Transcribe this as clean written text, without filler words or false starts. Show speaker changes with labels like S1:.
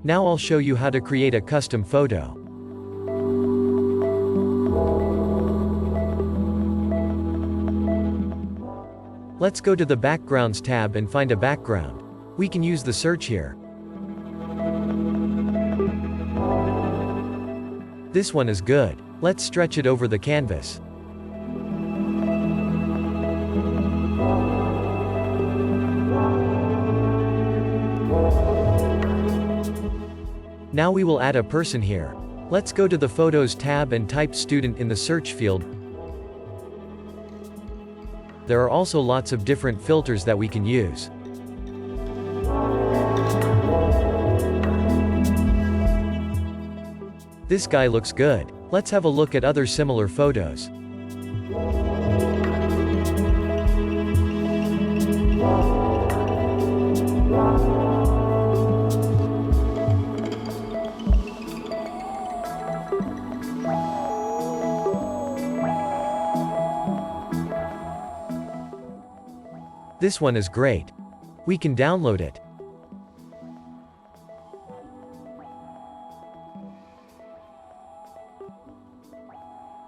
S1: Now I'll show you how to create a custom photo. Let's go to the Backgrounds tab and find a background. We can use the search here. This one is good. Let's stretch it over the canvas. Now we will add a person here. Let's go to the Photos tab and type student in the search field. There are also lots of different filters that we can use. This guy looks good. Let's have a look at other similar photos. This one is great. We can download it.